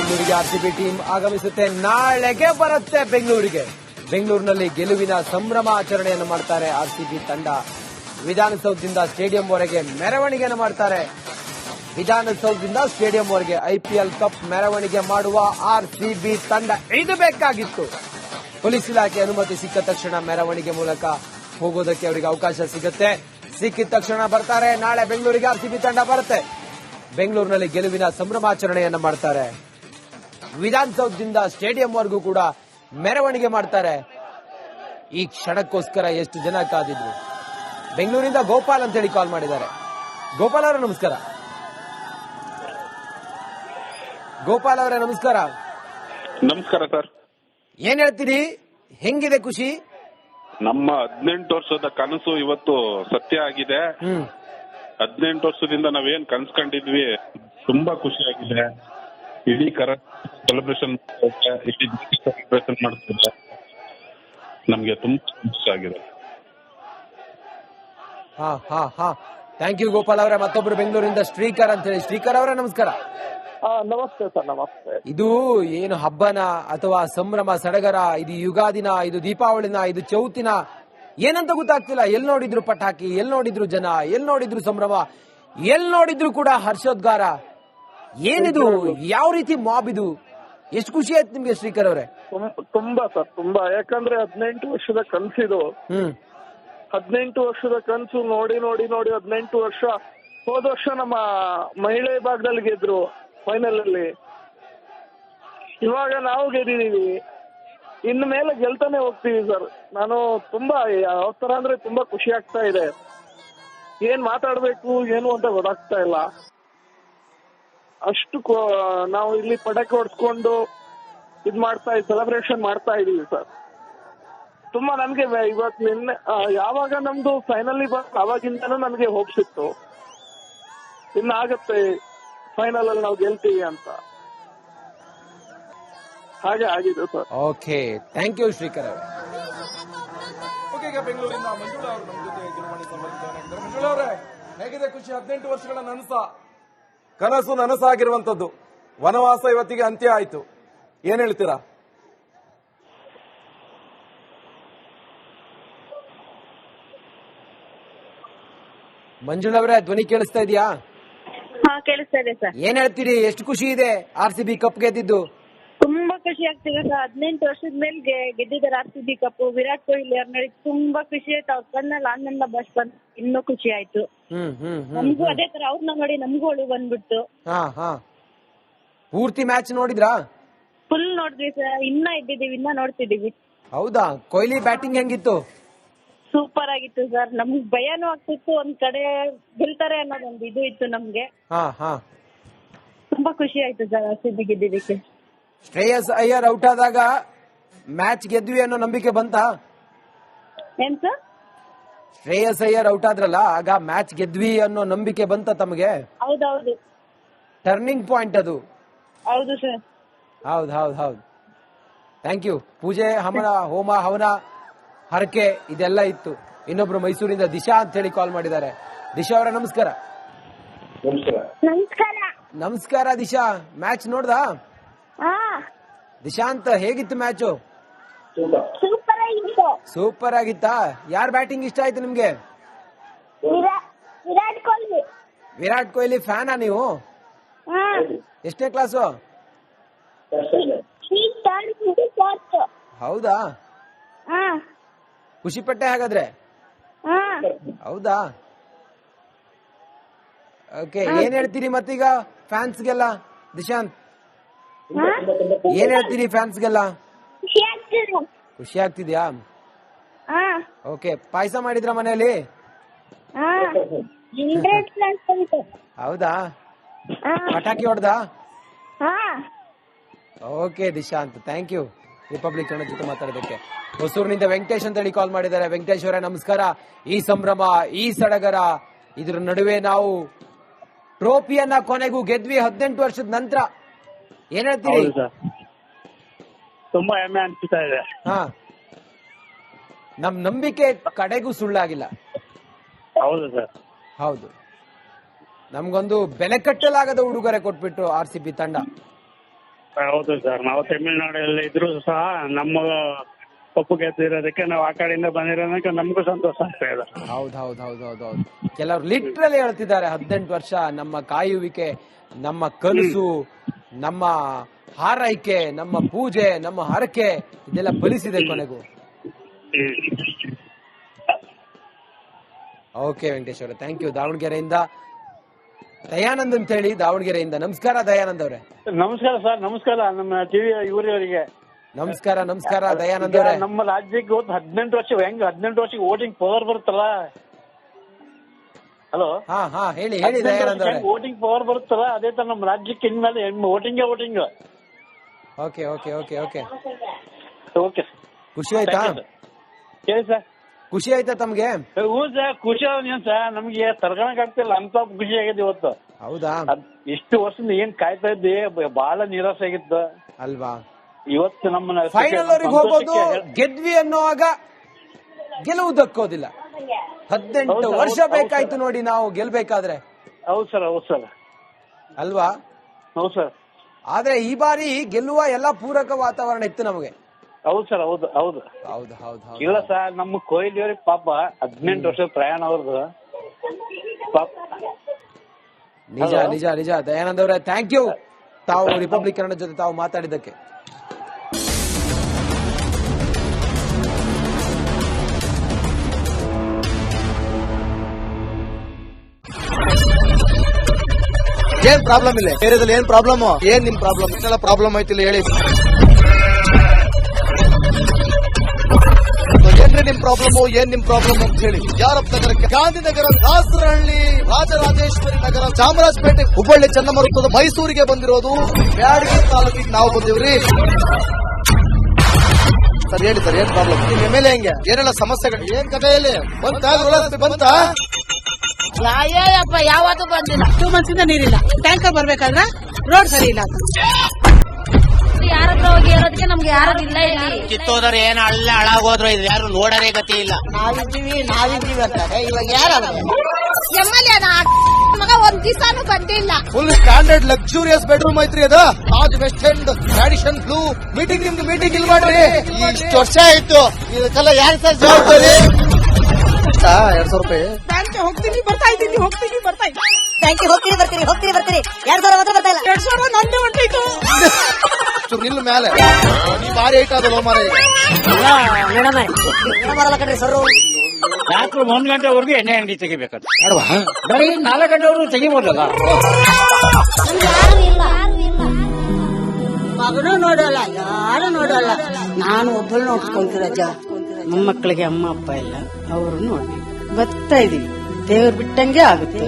ಬೆಂಗಳೂರಿಗೆ RCB team ಆಗಮಿಸುತ್ತೆ. ನಾಳೆಗೆ ಬರುತ್ತೆ ಬೆಂಗಳೂರಿಗೆ. ಬೆಂಗಳೂರಿನಲ್ಲಿ ಗೆಲುವಿನ ಸಂಭ್ರಮಾಚರಣೆಯನ್ನು ಮಾಡ್ತಾರೆ ಆರ್ಸಿಬಿ ತಂಡ. ವಿಧಾನಸೌಧದಿಂದ ಸ್ಟೇಡಿಯಂವರೆಗೆ ಮೆರವಣಿಗೆಯನ್ನು ಮಾಡ್ತಾರೆ. ವಿಧಾನಸೌಧದಿಂದ ಸ್ಟೇಡಿಯಂವರೆಗೆ ಐಪಿಎಲ್ ಕಪ್ ಮೆರವಣಿಗೆ ಮಾಡುವ ಆರ್ಸಿಬಿ ತಂಡ ಇದು ಬೇಕಾಗಿತ್ತು. ಪೊಲೀಸ್ ಇಲಾಖೆ ಅನುಮತಿ ಸಿಕ್ಕ ತಕ್ಷಣ ಮೆರವಣಿಗೆ ಮೂಲಕ ಹೋಗೋದಕ್ಕೆ ಅವರಿಗೆ ಅವಕಾಶ ಸಿಗುತ್ತೆ. ಸಿಕ್ಕಿದ ತಕ್ಷಣ ಬರ್ತಾರೆ. ನಾಳೆ ಬೆಂಗಳೂರಿಗೆ ಆರ್ಸಿಬಿ ತಂಡ ಬರುತ್ತೆ. ಬೆಂಗಳೂರಿನಲ್ಲಿ ಗೆಲುವಿನ ಸಂಭ್ರಮಾಚರಣೆಯನ್ನು ಮಾಡ್ತಾರೆ. ವಿಧಾನಸೌಧದಿಂದ ಸ್ಟೇಡಿಯಂವರೆಗೂ ಕೂಡ ಮೆರವಣಿಗೆ ಮಾಡ್ತಾರೆ. ಈ ಕ್ಷಣಕ್ಕೋಸ್ಕರ ಎಷ್ಟು ಜನ ಕಾದಿದ್ರು. ಬೆಂಗಳೂರಿಂದ ಗೋಪಾಲ್ ಅಂತ ಹೇಳಿ ಕಾಲ್ ಮಾಡಿದ್ದಾರೆ. ಗೋಪಾಲ್ ಅವರೇ ನಮಸ್ಕಾರ. ಗೋಪಾಲ್ ಅವರೇ ನಮಸ್ಕಾರ. ನಮಸ್ಕಾರ ಸರ್. ಏನ್ ಹೇಳ್ತೀರಿ? ಹೆಂಗಿದೆ ಖುಷಿ? ನಮ್ಮ 18 ವರ್ಷದ ಕನಸು ಇವತ್ತು ಸತ್ಯ ಆಗಿದೆ. 18 ವರ್ಷದಿಂದ ನಾವೇನ್ ಕನ್ಸ್ಕೊಂಡಿದ್ವಿ ತುಂಬಾ ಖುಷಿ ಆಗಿದೆ. ಇಡೀ ಸೆಲೆಬ್ರೇಷನ್ ಮಾಡ್ತಿದ್ದೆ. ನಮ್ಗೆ ತುಂಬಾ ಖುಷಿ ಆಗಿದೆ. ಥ್ಯಾಂಕ್ ಯು ಗೋಪಾಲ್ ಅವರೇ. ಮತ್ತೊಬ್ರು ಬೆಂಗಳೂರಿಂದ ಶ್ರೀಕರ್ ಅಂತ ಹೇಳಿ. ಶ್ರೀಕರ್ ಅವರೇ ನಮಸ್ಕಾರ. ನಮಸ್ತೆ ಸರ್. ನಮಸ್ತೆ. ಇದು ಏನು ಹಬ್ಬನ ಅಥವಾ ಸಂಭ್ರಮ ಸಡಗರ? ಇದು ಯುಗಾದಿನ, ಇದು ದೀಪಾವಳಿನ, ಇದು ಚೌತಿನ? ಏನಂತ ಗೊತ್ತಾಗ್ತಿಲ್ಲ. ಎಲ್ ನೋಡಿದ್ರು ಪಟಾಕಿ, ಎಲ್ ನೋಡಿದ್ರು ಜನ, ಎಲ್ ನೋಡಿದ್ರು ಸಂಭ್ರಮ, ಎಲ್ ನೋಡಿದ್ರು ಕೂಡ ಹರ್ಷೋದ್ಗಾರ. ಏನಿದು? ಯಾವ ರೀತಿ ಮಾಬ್ ಇದು? ಎಷ್ಟು ಖುಷಿ ಆಯ್ತು ನಿಮ್ಗೆ ಶ್ರೀಕರ್ ಅವರೇ? ತುಂಬಾ ಸರ್, ತುಂಬಾ. ಯಾಕಂದ್ರೆ 18 ವರ್ಷದ ಕನ್ಸಿದು. 18 ವರ್ಷದ ಕನ್ಸು ನೋಡಿ ನೋಡಿ ನೋಡಿ 18 ವರ್ಷ. ಹೋದ ವರ್ಷ ನಮ್ಮ ಮಹಿಳೆ ವಿಭಾಗದಲ್ಲಿ ಗೆದ್ರು ಫೈನಲ್ ಅಲ್ಲಿ. ಇವಾಗ ನಾವು ಗೆದ್ದಿದೀವಿ. ಇನ್ನು ಮೇಲೆ ಗೆಲ್ತಾನೆ ಹೋಗ್ತೀವಿ ಸರ್. ನಾನು ತುಂಬಾ ಯಾವ ತರ ಅಂದ್ರೆ ತುಂಬಾ ಖುಷಿ ಆಗ್ತಾ ಇದೆ. ಏನ್ ಮಾತಾಡ್ಬೇಕು ಏನು ಅಂತ ಗೊತ್ತಾಗ್ತಾ ಇಲ್ಲ. ಅಷ್ಟು ನಾವು ಇಲ್ಲಿ ಪಟಾಕಿ ಹೊಡ್ಸ್ಕೊಂಡು ಇದ್ ಸೆಲೆಬ್ರೇಷನ್ ಮಾಡ್ತಾ ಇದೀವಿ ಸರ್. ತುಂಬಾ ನಮ್ಗೆ ಇವತ್ತು ನಿನ್ನೆ ಯಾವಾಗ ನಮ್ದು ಫೈನಲ್ ಅವಾಗಿಂದನೂ ನಮ್ಗೆ ಹೋಪ್ಸ್ ಇತ್ತು, ಇನ್ನಾಗತ್ತೆ ಫೈನಲ್ ಅಲ್ಲಿ ನಾವು ಗೆಲ್ತೀವಿ ಅಂತ. ಹಾಗೆ ಆಗಿದೆ sir. Okay, thank you Shrikar ಅವರೇ. ಈಗ ಬೆಂಗಳೂರಿನ ಮಂಜುಳಾ ಅವರು ನಮ್ಮ ಜೊತೆ ದೂರವಾಣಿ ಸಂಪರ್ಕಿಸಿದ್ದಾರೆ. ಮಂಜುಳಾ ಅವರೇ, ಹೇಗಿದೆ ಖುಷಿ? 18 ವರ್ಷಗಳ ಕನಸು ನನಸಾಗಿರುವಂತದ್ದು. ವನವಾಸ ಇವತ್ತಿಗೆ ಅಂತ್ಯ ಆಯ್ತು. ಏನ್ ಹೇಳ್ತೀರಾ? ಮಂಜುಳಾ ಅವರೇ, ಧ್ವನಿ ಕೇಳಿಸ್ತಾ ಇದೆಯಾ? ಕೇಳಿಸ್ತಾ ಇದೆ ಸರ್. ಏನ್ ಹೇಳ್ತೀರಿ? ಎಷ್ಟು ಖುಷಿ ಇದೆ ಆರ್ಸಿಬಿ ಕಪ್ ಗೆದ್ದಿದ್ದು? ತುಂಬಾ ಖುಷಿ ಆಗ್ತಿದೆ ಸರ್. 18 ವರ್ಷದ ಮೇಲೆ ಗೆದ್ದಿದ್ದಾರೆ ಆರ್ಸಿಬಿ ಕಪ್. ವಿರಾಟ್ ಕೊಹ್ಲಿ ಅವ್ರ ನೋಡಿ ತುಂಬಾ ಖುಷಿ ಆಯ್ತು. ಅವ್ರ ಕಣ್ಣಲ್ಲಿ ಆನಂದ ಬಸ್ ಬಂದು ಇನ್ನೂ ಖುಷಿ ಆಯ್ತು. ನಮಗೂ ಅದೇ ತರ ಅವ್ರನ್ನ ನೋಡಿ ನಮಗೂ ಒಳಗೆ ಬಂದ್ಬಿಟ್ಟು. ಪೂರ್ತಿ ಮ್ಯಾಚ್ ನೋಡಿದ್ರಾ? ಫುಲ್ ನೋಡಿದ್ವಿ ಸರ್. ಇನ್ನ ನೋಡ್ತಿದೀವಿ. ಹೌದಾ? ಕೊಹ್ಲಿ ಬ್ಯಾಟಿಂಗ್ ಹೆಂಗಿತ್ತು? ಸೂಪರ್ ಆಗಿತ್ತು ಸರ್. ನಮ್ಗ್ ಭಯನೂ ಆಗ್ತಿತ್ತು. ಒಂದ್ ಕಡೆ ಗೆಲ್ತಾರೆ ಅನ್ನೋದೊಂದು ಇದು ಇತ್ತು ನಮ್ಗೆ. ತುಂಬಾ ಖುಷಿ ಆಯ್ತು ಸರ್ ಆರ್ಸಿಬಿ ಗೆದ್ದಿದ್ದಕ್ಕೆ. ಶ್ರೇಯಸ್ ಅಯ್ಯರ್ ಔಟ್ ಆದಾಗ ಮ್ಯಾಚ್ ಗೆದ್ವಿ ಅನ್ನೋ ನಂಬಿಕೆ ಬಂತಾ? ಏನ್ ಸರ್? ಶ್ರೇಯಸ್ ಅಯ್ಯರ್ ಔಟ್ ಆದ್ರಲ್ಲ, ಆಗ ಮ್ಯಾಚ್ ಗೆದ್ವಿ ಅನ್ನೋ ನಂಬಿಕೆ ಬಂತ ತಮಗೆ? ಹೌದೌದು, ಟರ್ನಿಂಗ್ ಪಾಯಿಂಟ್ ಅದು. ಹೌದು ಸರ್. ಹೌದು. Thank you. ಪೂಜೆ, ಹೋಮ ಹವನ, ಹರಕೆ ಇದೆಲ್ಲ ಇತ್ತು. ಇನ್ನೊಬ್ರು ಮೈಸೂರಿಂದ ದಿಶಾ ಅಂತ ಹೇಳಿ ಕಾಲ್ ಮಾಡಿದ್ದಾರೆ. ದಿಶಾ ಅವರ ನಮಸ್ಕಾರ. ನಮಸ್ಕಾರ ದಿಶಾ. ಮ್ಯಾಚ್ ನೋಡ್ದಾ? ದಿಶಾಂತ್, ಹೇಗಿತ್ತು ಮ್ಯಾಚು? ಸೂಪರ್ ಆಗಿತ್ತಾ? ಯಾರ್ ಬ್ಯಾಟಿಂಗ್ ಇಷ್ಟ ಆಯ್ತು ನಿಮ್ಗೆ? ವಿರಾಟ್ ಕೊಹ್ಲಿ ಫ್ಯಾನಾ ನೀವು? ಎಷ್ಟನೇ ಕ್ಲಾಸು? ಹೌದಾ? ಖುಷಿ ಪಟ್ಟೆ ಹಾಗಾದ್ರೆ? ಹೌದಾ? ಓಕೆ, ಏನ್ ಹೇಳ್ತೀರಿ ಮತ್ತೀಗ ಫ್ಯಾನ್ಸ್ಗೆಲ್ಲ? ದಿಶಾಂತ್, ಏನ್ ಹೇಳ್ತೀರಿ ಫ್ಯಾನ್ಸ್ಗೆಲ್ಲ? ಖುಷಿ ಆಗ್ತಿದ್ಯಾ? ಓಕೆ, ಪಾಯಸ ಮಾಡಿದ್ರ ಮನೆಯಲ್ಲಿ? ಹೌದಾ? ಪಟಾಕಿ ಹೊಡ್ದಾ? Okay Dishant, thank you Republic Kannada ಜೊತೆ ಮಾತಾಡೋದಕ್ಕೆ. ಹೊಸೂರಿನಿಂದ ವೆಂಕಟೇಶ್ ಅಂತ ಹೇಳಿ ಕಾಲ್ ಮಾಡಿದ್ದಾರೆ. ವೆಂಕಟೇಶ್ ಅವರೇ ನಮಸ್ಕಾರ. ಈ ಸಂಭ್ರಮ, ಈ ಸಡಗರ, ಇದ್ರ ನಡುವೆ ನಾವು ಟ್ರೋಫಿಯನ್ನ ಕೊನೆಗೂ ಗೆದ್ವಿ 18 ವರ್ಷದ ನಂತರ. ಏನ್ ಹೇಳ್ತೀರಿ? ತುಂಬಾ ಹೆಮ್ಮೆ ಅನ್ಸ್ತಾ ಇದೆ. ನಮ್ ನಂಬಿಕೆ ಕಡೆಗೂ ಸುಳ್ಳಾಗಿಲ್ಲ. ಹೌದು ಸರ್. ಹೌದು, ನಮ್ಗೊಂದು ಬೆಲೆ ಕಟ್ಟಲಾಗದ ಉಡುಗೊರೆ ಕೊಟ್ಬಿಟ್ಟು ಆರ್ಸಿಬಿ ತಂಡ. ಹೌದು ಸರ್, ನಾವು ತಮಿಳ್ನಾಡಲ್ಲಿ ಇದ್ರು ಸಹ ನಮ್ಮ ಕಪ್ಪು ಗೆದ್ದಿರೋದಕ್ಕೆ ನಾವು ಆ ಕಡೆಯಿಂದ ಬಂದಿರೋದಕ್ಕೆ ನಮಗೂ ಸಂತೋಷ ಆಗ್ತಾ ಇದೆ. ಹೌದು. ಕೆಲವರು ಲಿಟ್ರಲಿ ಹೇಳ್ತಿದ್ದಾರೆ 18 ವರ್ಷ ನಮ್ಮ ಕಾಯುವಿಕೆ, ನಮ್ಮ ಕನಸು, ನಮ್ಮ ಹಾರೈಕೆ, ನಮ್ಮ ಪೂಜೆ, ನಮ್ಮ ಹರಕೆ ಇದೆಲ್ಲ ಫಲಿಸಿದೆ ಕೊನೆಗೂ. ಓಕೆ ವೆಂಕಟೇಶ್ ಅವರೇ, ಥ್ಯಾಂಕ್ ಯು. ದಾವಣಗೆರೆಯಿಂದ ದಯಾನಂದ್ ಅಂತ ಹೇಳಿ, ದಾವಣಗೆರೆಯಿಂದ. ನಮಸ್ಕಾರ ದಯಾನಂದ್ ಅವರೇ. ನಮಸ್ಕಾರ ಸರ್, ನಮಸ್ಕಾರ ನಮ್ಮ ಟಿವಿ ಇವರಿಗೆ ನಮಸ್ಕಾರ ದಯಾನಂದ್ ಅವರೇ. ನಮ್ಮ ರಾಜ್ಯಕ್ಕೆ ಇವತ್ತು 18 ವರ್ಷ, ಹೆಂಗ್ 18 ವರ್ಷಕ್ಕೆ ವೋಟಿಂಗ್ ಪವರ್ ಬರುತ್ತಲ್ಲ. ಹಲೋ, ಹಾ ಹೇಳಿ ದಯಾನಂದ್ ಅವರೇ. ವೋಟಿಂಗ್ ಪವರ್ ಬರುತ್ತಲ್ಲ, ಅದೇ ತರ ನಮ್ಮ ರಾಜ್ಯಕ್ಕೆ ಇನ್ಮೇಲೆ ವೋಟಿಂಗ್. ಓಕೆ ಓಕೆ, ಖುಷಿ ಆಯ್ತಾ? ಹೇಳಿ ಸರ್. ಖುಷಿ ಆಯ್ತಾ ತಮ್ಗೆ? ಹ್ಞೂ ಸರ್, ಖುಷಿ ಏನ್ ಸರ್, ನಮ್ಗೆ ತರ್ಗಣಕ್ ಆಗ್ತಿಲ್ಲ ಅಂತ ಖುಷಿ ಆಗಿದೆ ಇವತ್ತು. ಹೌದಾ? ಇಷ್ಟು ವರ್ಷದಿಂದ ಏನ್ ಕಾಯ್ತಾ ಇದ್ದೆ, ಬಹಳ ನಿರಾಸೆ ಆಗಿತ್ತು ಅಲ್ವಾ? ಇವತ್ತು ನಮ್ಮ ಫೈನಲ್ ಅವ್ರಿಗೆ ಹೋಗೋದು ಗೆದ್ವಿ ಅನ್ನೋವಾಗ ಗೆಲುವು ದಕ್ಕೋದಿಲ್ಲ. 18 ವರ್ಷ ಬೇಕಾಯ್ತು ನೋಡಿ ನಾವು ಗೆಲ್ಬೇಕಾದ್ರೆ. ಹೌದು ಸರ್ ಅಲ್ವಾ? ಹೌದು ಸರ್. ಆದ್ರೆ ಈ ಬಾರಿ ಗೆಲ್ಲುವ ಎಲ್ಲಾ ಪೂರಕ ವಾತಾವರಣ ಇತ್ತು ನಮಗೆ. ಹೌದು ಸರ್, ಹೌದು. ಇಲ್ಲ ಸರ್, ನಮ್ಮ ಕೊಹ್ಲಿ ಅವ್ರಿಗೆ ಪಾಪ 18 ವರ್ಷದ ಪ್ರಯಾಣ ಅವ್ರದ್ದು ಪಾಪ. ನಿಜ ದಯಾನಂದ್ ಅವರೇ, ಥ್ಯಾಂಕ್ ಯು ತಾವು ರಿಪಬ್ಲಿಕ್ ಕನ್ನಡ ಜೊತೆ ತಾವು ಮಾತಾಡಿದ್ದಕ್ಕೆ. ಏನ್ ಪ್ರಾಬ್ಲಮ್ ಇಲ್ಲ ಏರಿಯಾದಲ್ಲಿ? ಏನ್ ಪ್ರಾಬ್ಲಮ್? ಏನ್ ನಿಮ್ ಪ್ರಾಬ್ಲಮ್? ಇಷ್ಟೆಲ್ಲ ಪ್ರಾಬ್ಲಮ್ ಆಯ್ತಿಲ್ಲ ಹೇಳಿ. ಏನ್ರಿ ನಿಮ್ ಪ್ರಾಬ್ಲಮ್? ಏನ್ ನಿಮ್ ಪ್ರಾಬ್ಲಮ್ ಅಂತ ಹೇಳಿ. ಯಾರಪ್ಪ ನಗರಕ್ಕೆ? ಗಾಂಧಿನಗರ, ದಾಸರಹಳ್ಳಿ, ರಾಜರಾಜೇಶ್ವರಿ ನಗರ, ಚಾಮರಾಜಪೇಟೆ, ಹುಬ್ಬಳ್ಳಿ, ಚನ್ನಮರುತ್ತದ, ಮೈಸೂರಿಗೆ ಬಂದಿರೋದು. ಬ್ಯಾಡಗಿ ತಾಲೂಕಿಗೆ ನಾವು ಬಂದಿವ್ರಿ. ಸರ್ ಹೇಳಿ ಸರ್, ಏನ್ ಪ್ರಾಬ್ಲಮ್? ನಿಮ್ ಎಮ್ ಎಲ್ ಎ ಹೆಂಗೆ? ಏನೆಲ್ಲ ಸಮಸ್ಯೆಗಳು? ಏನ್ ಕಥೆಯಲ್ಲಿ ಬಂತ? ಅಯ್ಯಪ್ಪ, ಯಾವತ್ತೂ ಬಂದಿಲ್ಲ. 2 months ಇಂದ ನೀರಿಲ್ಲ. ಟ್ಯಾಂಕರ್ ಬರ್ಬೇಕಾದ್ರೆ ರೋಡ್ ಸರಿ ಇಲ್ಲ. ಯಾರತ್ರ ಹೋಗಿ ಇರೋದಕ್ಕೆ ನಮ್ಗೆ ಯಾರು ಇಲ್ಲ. ಕಿತ್ತೋದ್ರೆ ಏನ್ ಅಲ್ಲ ಹಾಳಾಗೋದ್ರು, ಇದು ಯಾರು ನೋಡರೇ ಗತಿ ಇಲ್ಲ. ನಾವಿದ್ದೀವಿ ಅಂತಾರೆ. ಇವಾಗ ಯಾರು ಎಮ್ಮೆಲ್ಯೆ ಮಗ ಒಂದ್ ದಿವಸನೂ ಬಂದಿಲ್ಲ. ಫುಲ್ ಸ್ಟ್ಯಾಂಡರ್ಡ್ ಲಕ್ಸುರಿಯಸ್ ಬೆಡ್ರೂಮ್ ಐತ್ರಿ ಅದು. Taj West End tradition blue. ನಿಮ್ದು ಮೀಟಿಂಗ್ ಇಲ್ಲಿ ಮಾಡ್ರಿ. ಇಷ್ಟು ವರ್ಷ ಆಯ್ತು, ಇದಕ್ಕೆಲ್ಲ ಯಾರು ಸರ್ ಜವಾಬ್ದಾರಿ? 2,000 ರೂಪಾಯಿ ಬ್ಯಾಂಕ್ ಹೋಗ್ತೀನಿ ಬರ್ತಾ ಇದ್ದೀನಿ. ಬ್ಯಾಂಕಿಗೆ ಹೋಗ್ತೀರಿ ಬರ್ತೀರಿ 2,000 ಮಾತ್ರ ಬರ್ತಾ ಇಲ್ಲ. 2,000 ನಂದೇ ಹೊಂಟೈತು. ನಿಲ್ಲ ಮೇಲೆ ಭಾರಿ ಐಟ್ ಅದಲ್ಲ ಮಾರ. ಬರಲ್ಲ ಕಣ್ರಿ ಸರ್. ರಾತ್ರಿ 1 ಗಂಟೆವರೆಗೂ ಎಣ್ಣೆ ಅಂಗಡಿ ತೆಗಿಬೇಕಾದ್ರೆ ಬರೀ 4 ಗಂಟೆವರೆಗೂ ತೆಗಿಬೋದಲ್ಲ. ಮಗನೂ ನೋಡಲ್ಲ, ಯಾರು ನೋಡಲ್ಲ. ನಾನು ಒಬ್ಬಳು ನೋಡ್ಕೊಂತೀರಜ್ಜ. ಮೊಮ್ಮಕ್ಕಳಿಗೆ ಅಮ್ಮ ಅಪ್ಪ ಇಲ್ಲ, ಅವರು ನೋಡಿ ಬರ್ತಾ ಇದೀವಿ. ದೇವ್ರು ಬಿಟ್ಟಂಗೆ ಆಗುತ್ತೆ.